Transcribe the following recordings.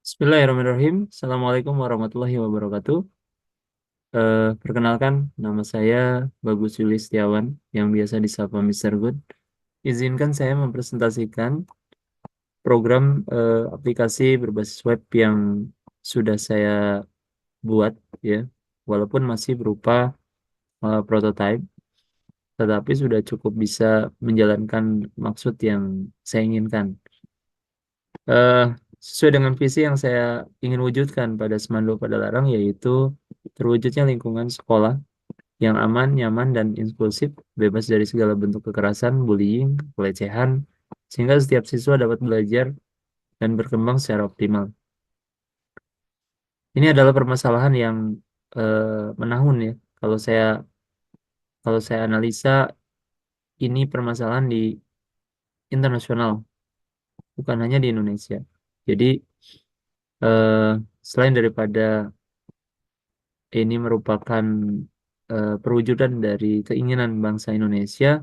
Bismillahirrahmanirrahim. Assalamualaikum warahmatullahi wabarakatuh. Perkenalkan, nama saya Bagus Yuli Setiawan, yang biasa disapa Mister Good. Izinkan saya mempresentasikan program aplikasi berbasis web yang sudah saya buat, ya, walaupun masih berupa prototype, tetapi sudah cukup bisa menjalankan maksud yang saya inginkan. Eh, Sesuai dengan visi yang saya ingin wujudkan pada Semando Pada Larang, yaitu terwujudnya lingkungan sekolah yang aman, nyaman, dan inklusif, bebas dari segala bentuk kekerasan, bullying, pelecehan, sehingga setiap siswa dapat belajar dan berkembang secara optimal. Ini adalah permasalahan yang menahun, ya. Kalau saya kalau saya analisa, ini permasalahan di internasional, bukan hanya di Indonesia. Jadi eh, selain daripada ini merupakan perwujudan dari keinginan bangsa Indonesia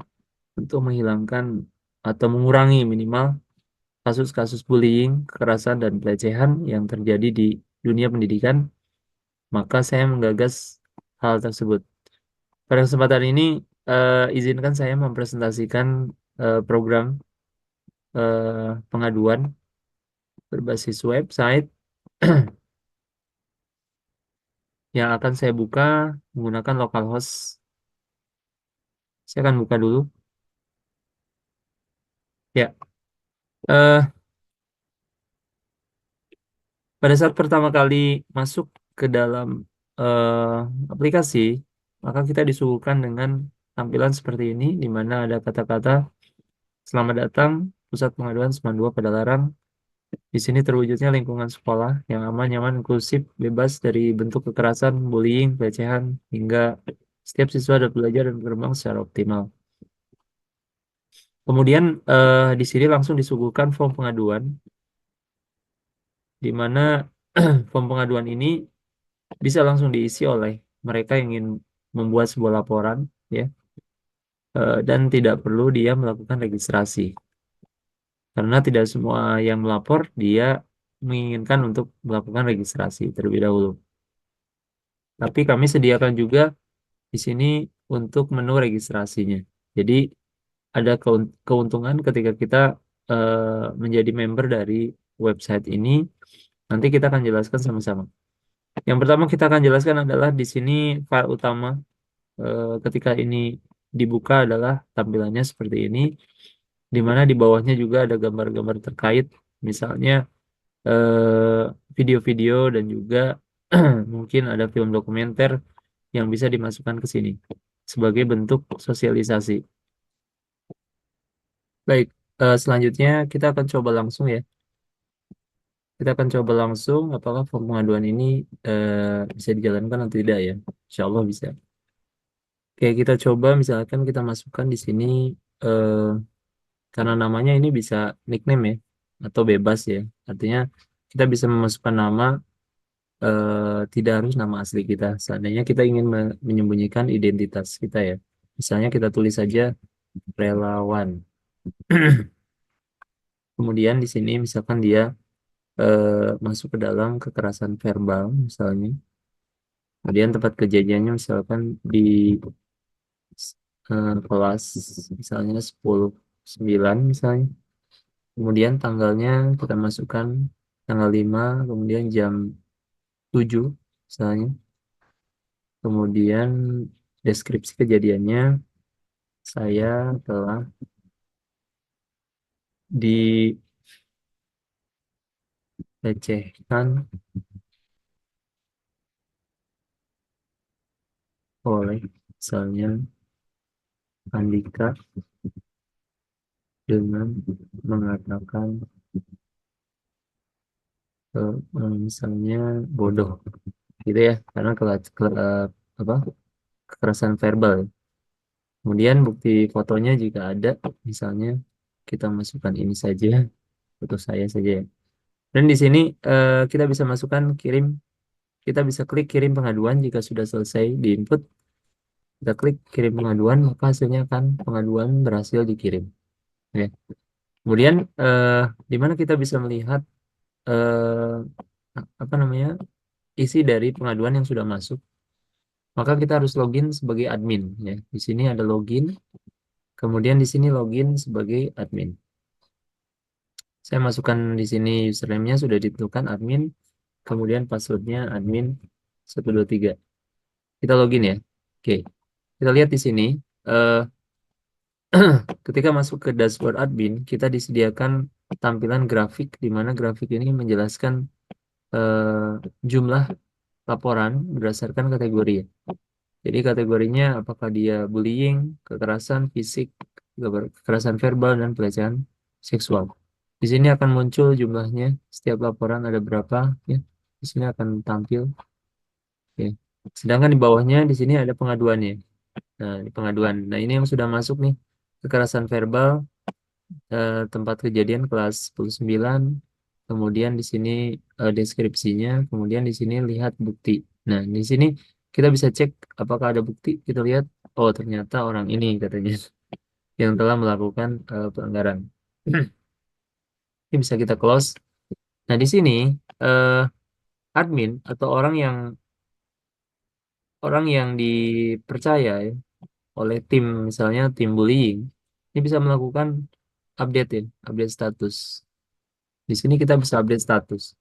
untuk menghilangkan atau mengurangi minimal kasus-kasus bullying, kekerasan, dan pelecehan yang terjadi di dunia pendidikan, maka saya menggagas hal tersebut. Pada kesempatan ini, izinkan saya mempresentasikan program pengaduan berbasis website yang akan saya buka menggunakan localhost. Saya akan buka dulu. Ya, eh, pada saat pertama kali masuk ke dalam eh, aplikasi, maka kita disuguhkan dengan tampilan seperti ini, di mana ada kata-kata "Selamat datang, Pusat Pengaduan Semandua Pada Larang. Di sini terwujudnya lingkungan sekolah yang aman, nyaman, inklusif, bebas dari bentuk kekerasan, bullying, pelecehan, hingga setiap siswa dapat belajar dan berkembang secara optimal." Kemudian di sini langsung disuguhkan form pengaduan, di mana form pengaduan ini bisa langsung diisi oleh mereka yang ingin membuat sebuah laporan, ya, dan tidak perlu dia melakukan registrasi, karena tidak semua yang melapor dia menginginkan untuk melakukan registrasi terlebih dahulu. Tapi kami sediakan juga di sini untuk menu registrasinya. Jadi ada keuntungan ketika kita menjadi member dari website ini. Nanti kita akan jelaskan sama-sama. Yang pertama kita akan jelaskan adalah di sini file utama ketika ini dibuka adalah tampilannya seperti ini, di mana di bawahnya juga ada gambar-gambar terkait, misalnya video-video dan juga mungkin ada film dokumenter yang bisa dimasukkan ke sini sebagai bentuk sosialisasi. Baik, selanjutnya kita akan coba langsung, ya. Kita akan coba langsung apakah form pengaduan ini bisa dijalankan atau tidak, ya. Insya Allah bisa. Oke, kita coba misalkan kita masukkan di sini eh, karena namanya ini bisa nickname, ya, atau bebas, ya. Artinya kita bisa memasukkan nama, tidak harus nama asli kita. Seandainya kita ingin menyembunyikan identitas kita, ya. Misalnya kita tulis saja relawan. Kemudian di sini misalkan dia masuk ke dalam kekerasan verbal misalnya. Kemudian tempat kejadiannya misalkan di kelas misalnya 10/9 misalnya. Kemudian tanggalnya kita masukkan tanggal 5, kemudian jam 7 misalnya. Kemudian deskripsi kejadiannya, saya telah dilecehkan oleh misalnya Andika dengan mengatakan misalnya bodoh, gitu, ya, karena apa, kekerasan verbal, ya. Kemudian bukti fotonya jika ada, misalnya kita masukkan ini saja, foto saya saja, ya. Dan di sini kita bisa masukkan kirim, kita bisa klik kirim pengaduan jika sudah selesai diinput. Kita klik kirim pengaduan, maka hasilnya akan pengaduan berhasil dikirim, ya. Kemudian di mana kita bisa melihat eh, apa namanya, isi dari pengaduan yang sudah masuk, maka kita harus login sebagai admin ya. Di sini ada login, kemudian di sini login sebagai admin. Saya masukkan di sini username-nya sudah ditentukan admin, kemudian passwordnya admin 123. Kita login ya. Oke, kita lihat di sini. eh, Ketika masuk ke dashboard admin, kita disediakan tampilan grafik di mana grafik ini menjelaskan jumlah laporan berdasarkan kategori. Jadi kategorinya apakah dia bullying, kekerasan fisik, kekerasan verbal, dan pelecehan seksual. Di sini akan muncul jumlahnya, setiap laporan ada berapa, ya. Di sini akan tampil. Ya. Sedangkan di bawahnya di sini ada pengaduannya. Nah, di pengaduan. Nah, ini yang sudah masuk nih. Kekerasan verbal, tempat kejadian kelas 19. Kemudian di sini deskripsinya, kemudian di sini lihat bukti. Nah, di sini kita bisa cek apakah ada bukti. Kita lihat, oh ternyata orang ini katanya yang telah melakukan pelanggaran. Ini bisa kita close. Nah, di sini eh, admin atau orang yang dipercaya ya, oleh tim, misalnya tim bullying, ini bisa melakukan update ya, update status. Di sini kita bisa update status.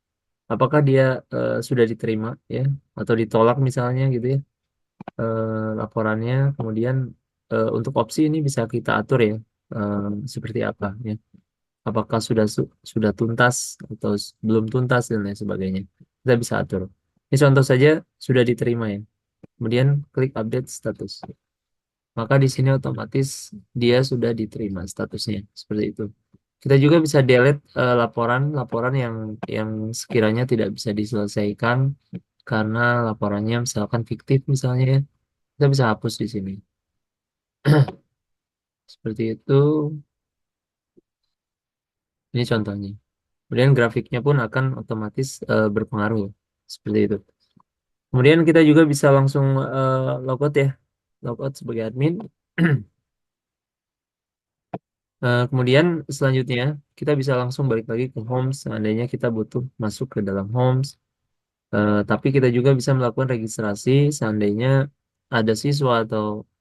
Apakah dia sudah diterima ya atau ditolak misalnya gitu ya laporannya. Kemudian untuk opsi ini bisa kita atur ya eh, seperti apa ya. Apakah sudah tuntas atau belum tuntas dan lain sebagainya. Kita bisa atur. Ini contoh saja sudah diterima ya. Kemudian klik update status. Maka di sini otomatis dia sudah diterima statusnya seperti itu. Kita juga bisa delete laporan-laporan yang sekiranya tidak bisa diselesaikan karena laporannya misalkan fiktif misalnya ya. Kita bisa hapus di sini. Seperti itu. Ini contohnya. Kemudian grafiknya pun akan otomatis berpengaruh ya. Seperti itu. Kemudian kita juga bisa langsung logout ya. Logout sebagai admin. Kemudian selanjutnya kita bisa langsung balik lagi ke Homes seandainya kita butuh masuk ke dalam Homes. Tapi kita juga bisa melakukan registrasi seandainya ada siswa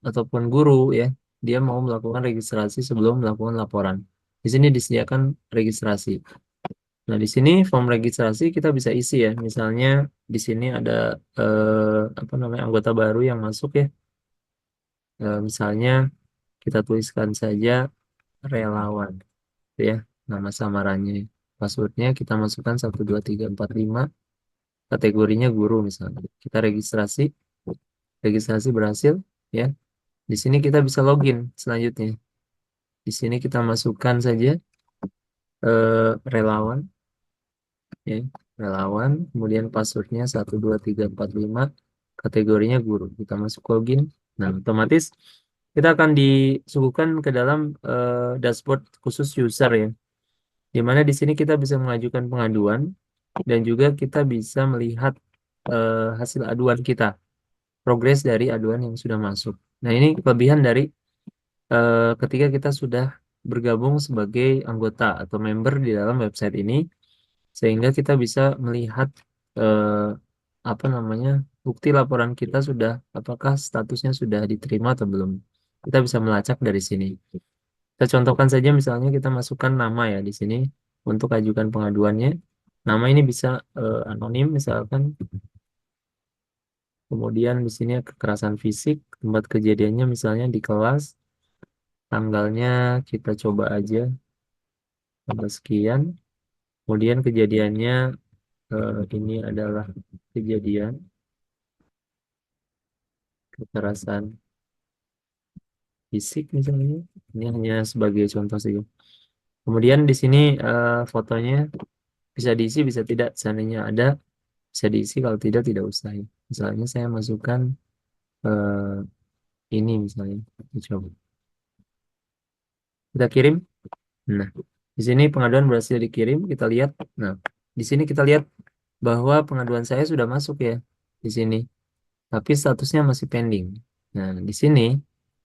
ataupun guru ya, dia mau melakukan registrasi sebelum melakukan laporan. Di sini disediakan registrasi. Nah, di sini form registrasi kita bisa isi ya. Misalnya di sini ada apa namanya anggota baru yang masuk ya. Misalnya kita tuliskan saja relawan, gitu ya. Nama samarannya, passwordnya kita masukkan 12345. Kategorinya guru misalnya. Kita registrasi, registrasi berhasil ya. Di sini kita bisa login selanjutnya. Di sini kita masukkan saja relawan ya. Relawan, kemudian passwordnya 12345, kategorinya guru. Kita masuk login. Nah, otomatis kita akan disuguhkan ke dalam dashboard khusus user ya. Di mana di sini kita bisa mengajukan pengaduan dan juga kita bisa melihat hasil aduan kita, progres dari aduan yang sudah masuk. Nah, ini kelebihan dari ketika kita sudah bergabung sebagai anggota atau member di dalam website ini, sehingga kita bisa melihat eh, apa namanya bukti laporan kita sudah, apakah statusnya sudah diterima atau belum. Kita bisa melacak dari sini. Kita contohkan saja misalnya kita masukkan nama ya di sini untuk ajukan pengaduannya. Nama ini bisa anonim misalkan. Kemudian di sini kekerasan fisik, tempat kejadiannya misalnya di kelas, tanggalnya kita coba aja tanggal sekian. Kemudian kejadiannya ini adalah kejadian kekerasan fisik misalnya. Ini hanya sebagai contoh saja. Kemudian di sini fotonya bisa diisi, bisa tidak. Seandainya ada, bisa diisi. Kalau tidak, tidak usah. Ya. Misalnya saya masukkan ini misalnya. Kita coba. Kita kirim. Nah, di sini pengaduan berhasil dikirim. Kita lihat. Nah, di sini kita lihat bahwa pengaduan saya sudah masuk ya. Di sini. Tapi statusnya masih pending. Nah, di sini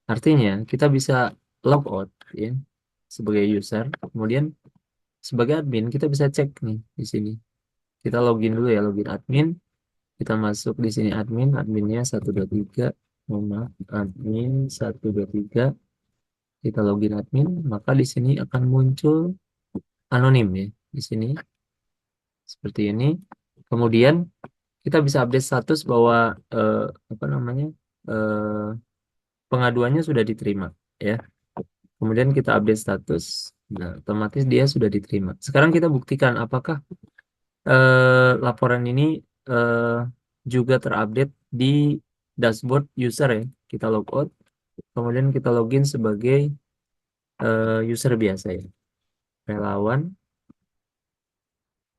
artinya kita bisa log out ya sebagai user. Kemudian sebagai admin kita bisa cek nih di sini. Kita login dulu ya, login admin. Kita masuk di sini adminnya 123. Mohon maaf, admin 123. Kita login admin, maka di sini akan muncul anonim ya. Di sini seperti ini. Kemudian kita bisa update status bahwa apa namanya pengaduannya sudah diterima ya. Kemudian kita update status, nah otomatis dia sudah diterima. Sekarang kita buktikan apakah laporan ini eh, juga terupdate di dashboard user ya. Kita logout, kemudian kita login sebagai user biasa ya, relawan.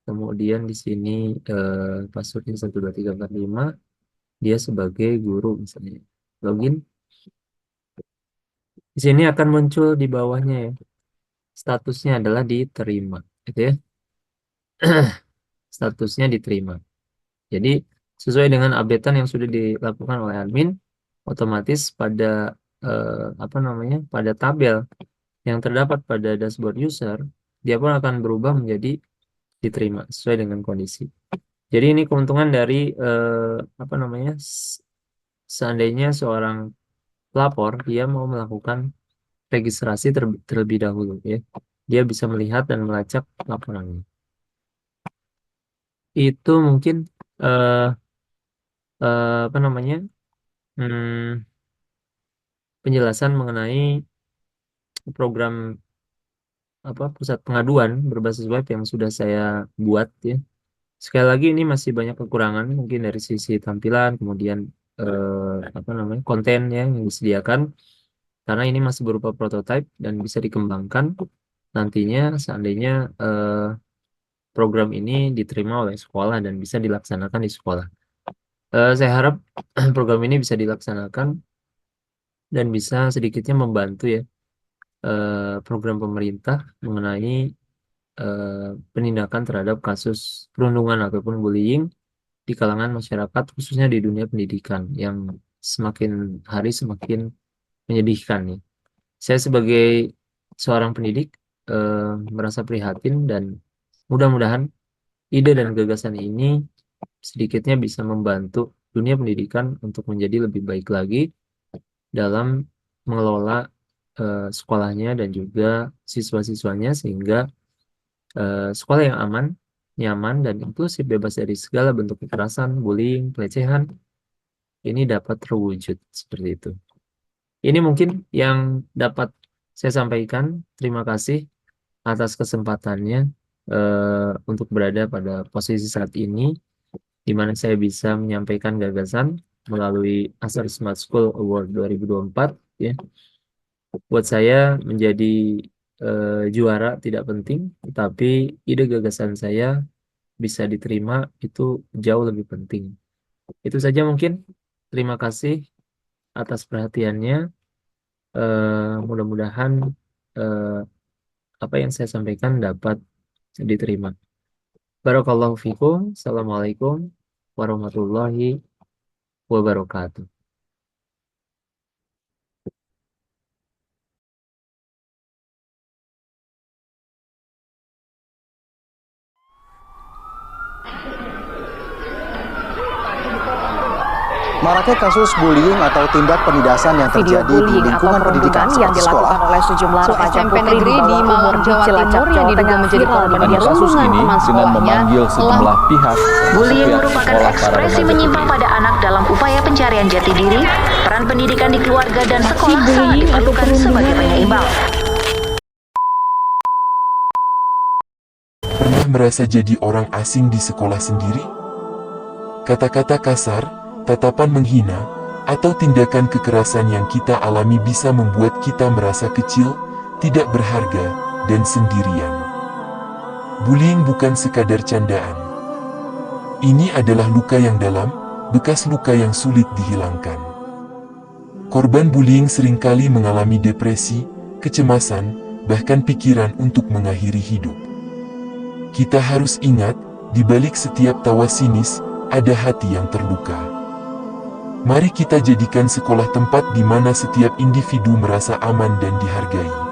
Kemudian di sini passwordnya 12345, dia sebagai guru misalnya. Login. Di sini akan muncul di bawahnya ya. Statusnya adalah diterima, gitu ya. Statusnya diterima. Jadi sesuai dengan updatean yang sudah dilakukan oleh admin, otomatis pada apa namanya, pada tabel yang terdapat pada dashboard user, dia pun akan berubah menjadi diterima sesuai dengan kondisi. Jadi ini keuntungan dari apa namanya, seandainya seorang pelapor dia mau melakukan registrasi terlebih dahulu ya, dia bisa melihat dan melacak laporannya. Itu mungkin eh, apa namanya, penjelasan mengenai program apa pusat pengaduan berbasis web yang sudah saya buat ya. Sekali lagi ini masih banyak kekurangan mungkin dari sisi tampilan, kemudian apa namanya, kontennya yang disediakan, karena ini masih berupa prototipe dan bisa dikembangkan nantinya seandainya program ini diterima oleh sekolah dan bisa dilaksanakan di sekolah. Saya harap program ini bisa dilaksanakan dan bisa sedikitnya membantu ya program pemerintah mengenai penindakan terhadap kasus perundungan ataupun bullying di kalangan masyarakat, khususnya di dunia pendidikan yang semakin hari semakin menyedihkan nih. Saya sebagai seorang pendidik merasa prihatin dan mudah-mudahan ide dan gagasan ini sedikitnya bisa membantu dunia pendidikan untuk menjadi lebih baik lagi dalam mengelola sekolahnya dan juga siswa-siswanya, sehingga sekolah yang aman, nyaman, dan inklusif, bebas dari segala bentuk kekerasan, bullying, pelecehan, ini dapat terwujud seperti itu. Ini mungkin yang dapat saya sampaikan. Terima kasih atas kesempatannya untuk berada pada posisi saat ini, di mana saya bisa menyampaikan gagasan melalui Asar Smart School Award 2024 ya. Buat saya menjadi juara tidak penting, tetapi ide gagasan saya bisa diterima itu jauh lebih penting. Itu saja mungkin. Terima kasih atas perhatiannya. Mudah-mudahan eh, apa yang saya sampaikan dapat diterima. Barakallahu fikum. Assalamualaikum warahmatullahi wabarakatuh. Maraknya kasus bullying atau tindak penindasan yang Video terjadi di bullying atau lingkungan pendidikan perundungan yang seperti dilakukan sekolah. oleh sejumlah remaja SMP putri negeri di Malang, Jawa Timur yang diduga menjadi korban Pada kasus ini dengan memanggil sejumlah pihak Bullying pihak merupakan sekolah para ekspresi remaja menyimpang putri. pada anak dalam upaya pencarian jati diri. Peran pendidikan di keluarga dan sekolah sangat diperlukan sebagai penyeimbang. Pernah merasa jadi orang asing di sekolah sendiri? Kata-kata kasar, tatapan menghina, atau tindakan kekerasan yang kita alami bisa membuat kita merasa kecil, tidak berharga, dan sendirian. Bullying bukan sekadar candaan. Ini adalah luka yang dalam, bekas luka yang sulit dihilangkan. Korban bullying seringkali mengalami depresi, kecemasan, bahkan pikiran untuk mengakhiri hidup. Kita harus ingat, di balik setiap tawa sinis, ada hati yang terluka. Mari kita jadikan sekolah tempat di mana setiap individu merasa aman dan dihargai.